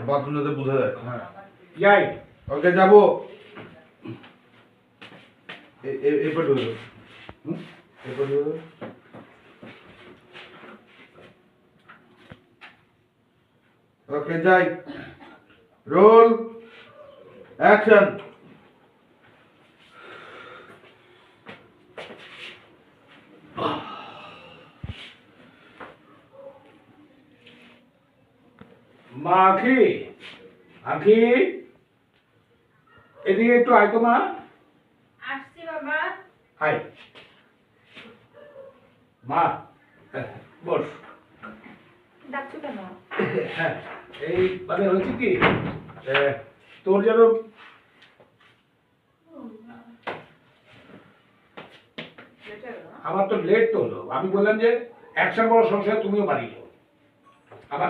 Bathroom যাতে বুঝা যায়। হ্যাঁ যাই ওকে যাবো এরপর এরপর ওকে যাই রোল অ্যাকশন। মা আখি আখি এদিকে একটু আয় তো মা আসছি বাবা। আয় মা বস ডাকছো কেন? হ্যাঁ এই মানে হচ্ছে কি তোর যেন আমার তো লেট তো হলো আমি বললাম যে অ্যাকশন বড় সংসার তুমিও বাড়ি যাও আমার